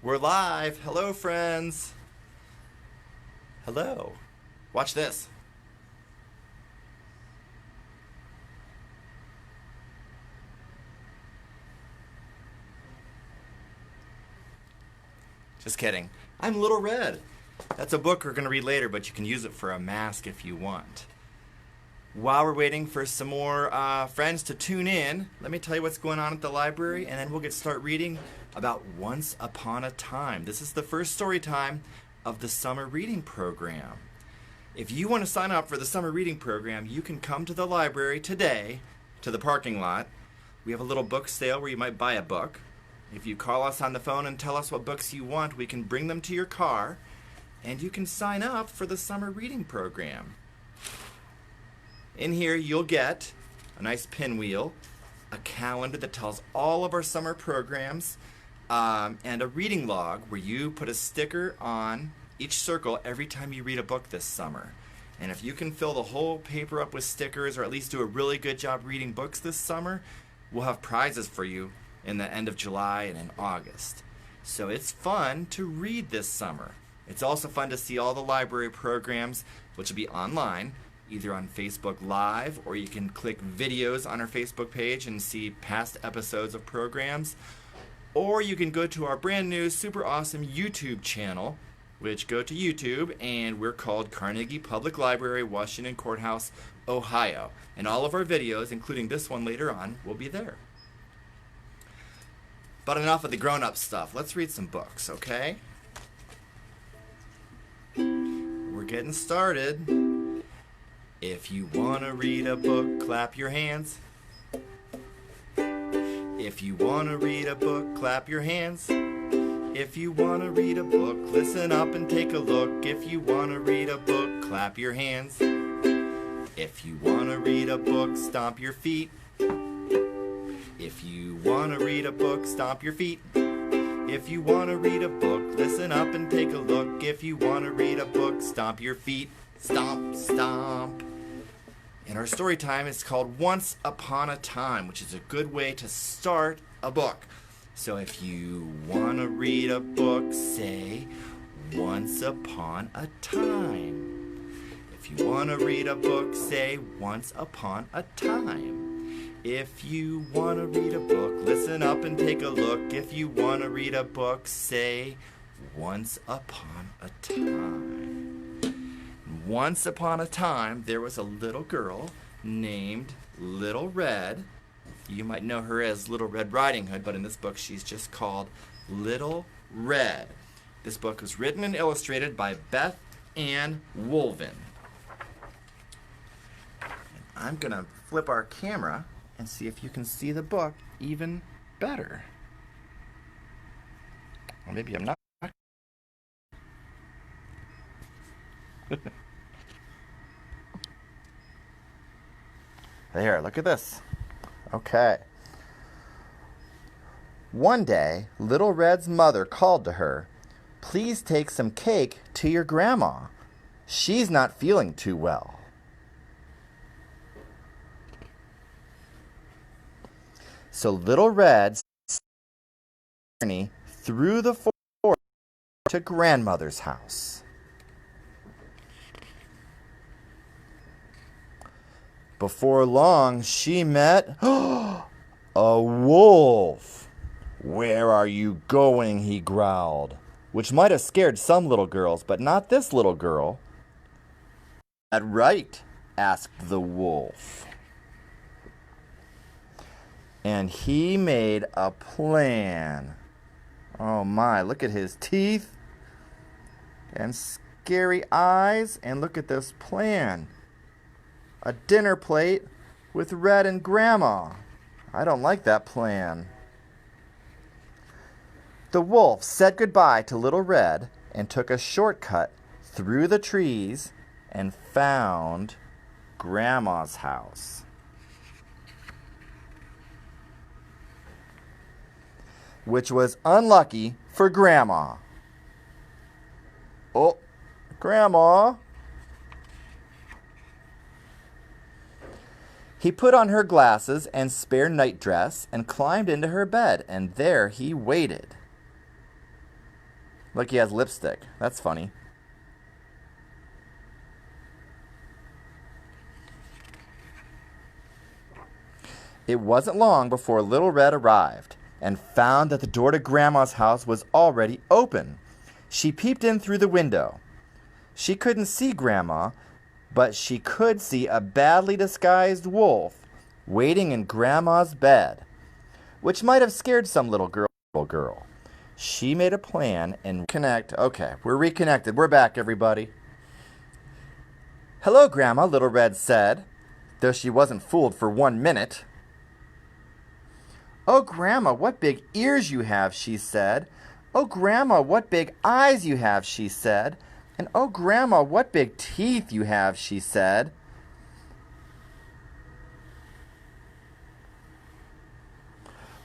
We're live. Hello, friends. Hello. Watch this. Just kidding. I'm Little Red. That's a book we're going to read later, but you can use it for a mask if you want. While we're waiting for some more friends to tune in, let me tell you what's going on at the library, and then we'll get start reading about Once Upon a Time. This is the first story time of the summer reading program. If you want to sign up for the summer reading program, you can come to the library today, to the parking lot. We have a little book sale where you might buy a book. If you call us on the phone and tell us what books you want, we can bring them to your car, and you can sign up for the summer reading program. In here, you'll get a nice pinwheel, a calendar that tells all of our summer programs, and a reading log where you put a sticker on each circle every time you read a book this summer. And if you can fill the whole paper up with stickers, or at least do a really good job reading books this summer, we'll have prizes for you in the end of July and in August. So it's fun to read this summer. It's also fun to see all the library programs, which will be online, either on Facebook Live, or you can click videos on our Facebook page and see past episodes of programs. Or you can go to our brand new, super awesome YouTube channel, which go to YouTube, and we're called Carnegie Public Library, Washington Courthouse, Ohio. And all of our videos, including this one later on, will be there. But enough of the grown-up stuff. Let's read some books, okay? We're getting started. If you want to read a book, clap your hands. If you want to read a book, clap your hands. If you want to read a book, listen up and take a look. If you want to read a book, clap your hands. If you want to read a book, stomp your feet. If you want to read a book, stomp your feet. If you want to read a book, listen up and take a look. If you want to read a book, stomp your feet. Stomp, stomp. And our story time is called Once Upon a Time, which is a good way to start a book. So if you want to read a book, say, Once Upon a Time. If you want to read a book, say, Once Upon a Time. If you want to read a book, listen up and take a look. If you want to read a book, say, Once Upon a Time. Once upon a time, there was a little girl named Little Red. You might know her as Little Red Riding Hood, but in this book, she's just called Little Red. This book was written and illustrated by Beth Ann Woolven. I'm going to flip our camera and see if you can see the book even better. Or maybe I'm not. There, look at this. Okay. One day, Little Red's mother called to her, "Please take some cake to your grandma. She's not feeling too well." So Little Red journeyed through the forest to grandmother's house. Before long, she met a wolf. "Where are you going?" he growled, which might have scared some little girls, but not this little girl. "That right?" asked the wolf. And he made a plan. Oh my, look at his teeth and scary eyes, and look at this plan. A dinner plate with Red and Grandma. I don't like that plan. The wolf said goodbye to Little Red and took a shortcut through the trees and found Grandma's house. Which was unlucky for Grandma. "Oh, Grandma." He put on her glasses and spare nightdress and climbed into her bed, and there he waited. Look, he has lipstick. That's funny. It wasn't long before Little Red arrived and found that the door to Grandma's house was already open. She peeped in through the window. She couldn't see Grandma, but she could see a badly disguised wolf waiting in Grandma's bed, which might have scared some little girl. She made a plan and connect. Okay, we're reconnected. We're back, everybody. Hello, Grandma, Little Red said, though she wasn't fooled for 1 minute. Oh, Grandma, what big ears you have, she said. Oh, Grandma, what big eyes you have, she said. And oh, Grandma, what big teeth you have, she said.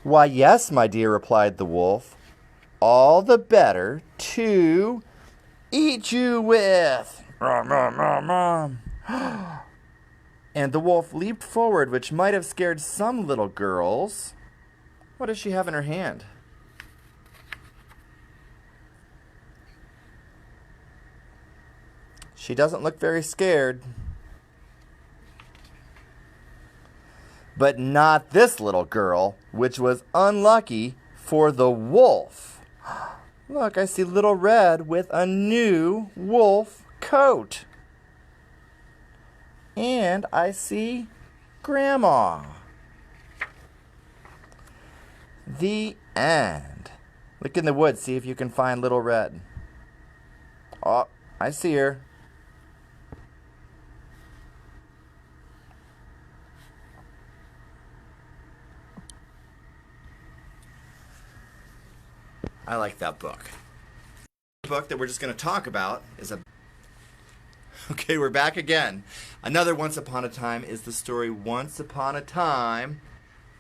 Why, yes, my dear, replied the wolf. All the better to eat you with. And the wolf leaped forward, which might have scared some little girls. What does she have in her hand? She doesn't look very scared. But not this little girl, which was unlucky for the wolf. Look, I see Little Red with a new wolf coat. And I see Grandma. The end. Look in the woods, see if you can find Little Red. Oh, I see her. I like that book. The book that we're just going to talk about is a... Okay, we're back again. Another Once Upon a Time is the story Once Upon a Time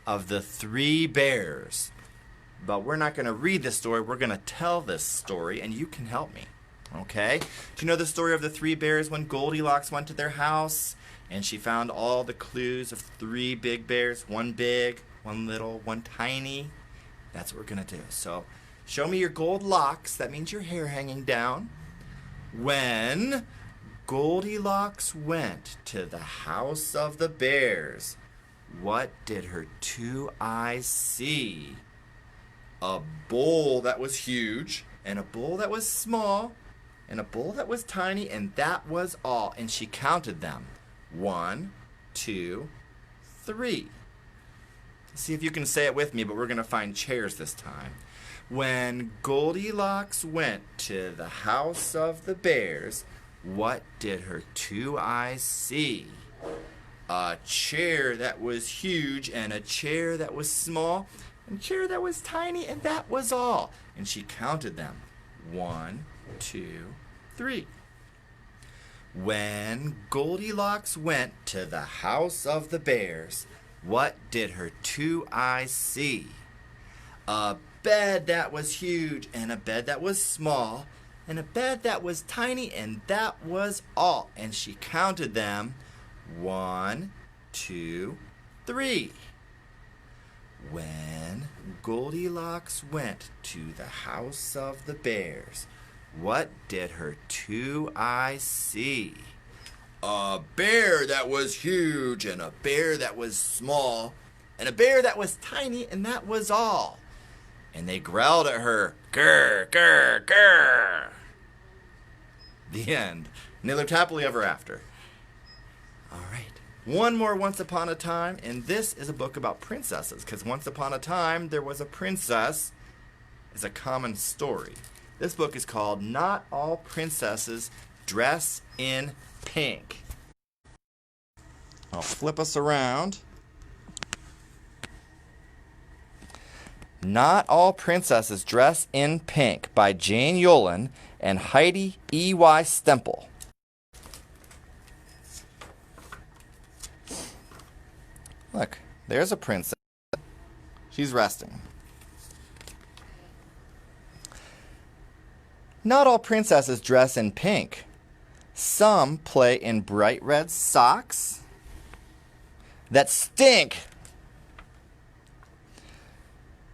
of the Three Bears. But we're not going to read this story. We're going to tell this story, and you can help me. Okay? Do you know the story of the three bears when Goldilocks went to their house and she found all the clues of three big bears? One big, one little, one tiny. That's what we're going to do. So, show me your gold locks. That means your hair hanging down. When Goldilocks went to the house of the bears, what did her two eyes see? A bowl that was huge, and a bowl that was small, and a bowl that was tiny, and that was all. And she counted them. 1, 2, 3. See if you can say it with me, but we're going to find chairs this time. When Goldilocks went to the house of the bears, what did her two eyes see? A chair that was huge, and a chair that was small, and a chair that was tiny, and that was all. And she counted them. 1, 2, 3. When Goldilocks went to the house of the bears, what did her two eyes see? A bed that was huge, and a bed that was small, and a bed that was tiny, and that was all. And she counted them. 1, 2, 3. When Goldilocks went to the house of the bears, what did her two eyes see? A bear that was huge, and a bear that was small, and a bear that was tiny, and that was all. And they growled at her, "Grr, grr, grr." The end. And they lived happily ever after. All right. One more Once Upon a Time, and this is a book about princesses, because once upon a time there was a princess. It's a common story. This book is called Not All Princesses Dress in Pink. I'll flip us around. Not All Princesses Dress in Pink by Jane Yolen and Heidi E.Y. Stemple. Look, there's a princess. She's resting. Not all princesses dress in pink. Some play in bright red socks that stink,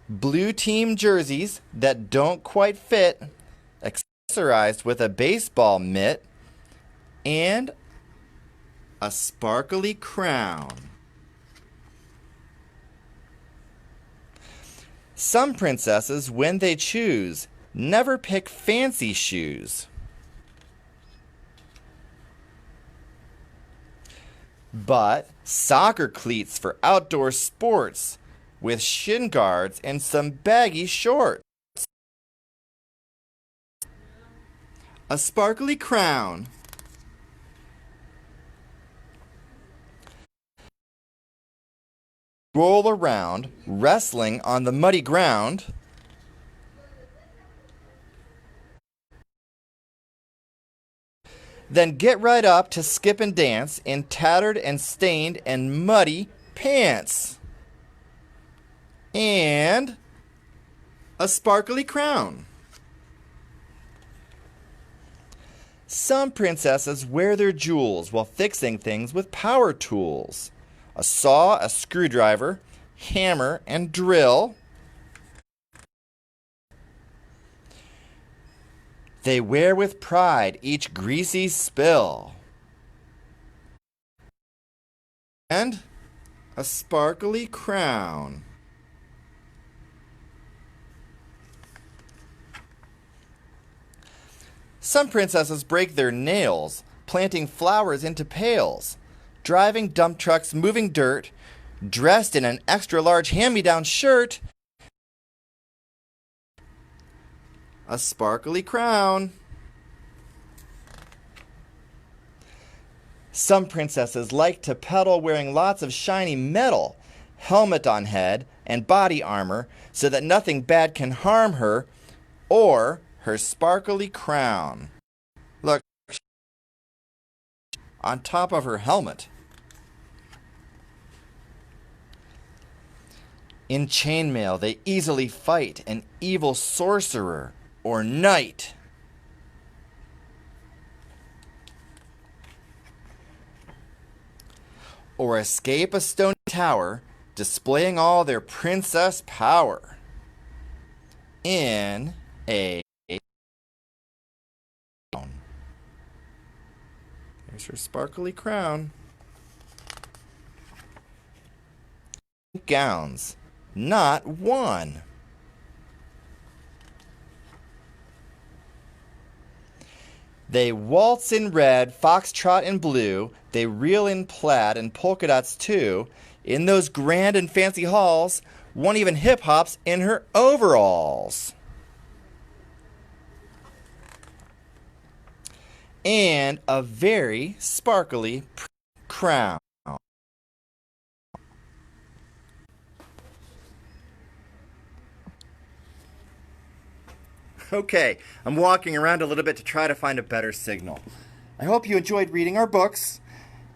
blue team jerseys that don't quite fit, accessorized with a baseball mitt and a sparkly crown. Some princesses, when they choose, never pick fancy shoes, but soccer cleats for outdoor sports with shin guards and some baggy shorts. A sparkly crown. Roll around, wrestling on the muddy ground. Then get right up to skip and dance in tattered and stained and muddy pants. And a sparkly crown. Some princesses wear their jewels while fixing things with power tools. A saw, a screwdriver, hammer, and drill. They wear with pride each greasy spill. And a sparkly crown. Some princesses break their nails, planting flowers into pails, driving dump trucks, moving dirt, dressed in an extra large hand-me-down shirt. A sparkly crown. Some princesses like to pedal wearing lots of shiny metal, helmet on head, and body armor so that nothing bad can harm her or her sparkly crown. Look, on top of her helmet. In chainmail, they easily fight an evil sorcerer or knight. Or escape a stone tower, displaying all their princess power in a crown. There's her sparkly crown. Gowns, not one. They waltz in red, foxtrot in blue, they reel in plaid and polka dots too. In those grand and fancy halls, one even hip-hops in her overalls. And a very sparkly crown. Okay, I'm walking around a little bit to try to find a better signal. I hope you enjoyed reading our books,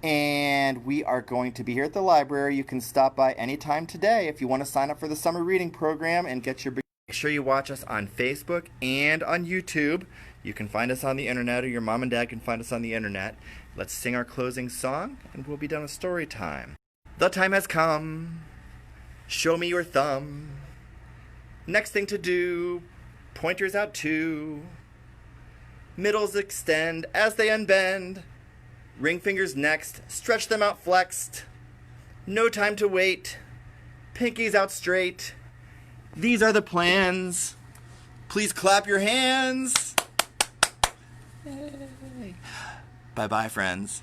and we are going to be here at the library. You can stop by anytime today if you want to sign up for the summer reading program and get your... Make sure you watch us on Facebook and on YouTube. You can find us on the internet, or your mom and dad can find us on the internet. Let's sing our closing song, and we'll be done with story time. The time has come. Show me your thumb. Next thing to do... Pointers out too. Middles extend as they unbend. Ring fingers next. Stretch them out flexed. No time to wait. Pinkies out straight. These are the plans. Please clap your hands. Bye-bye, friends.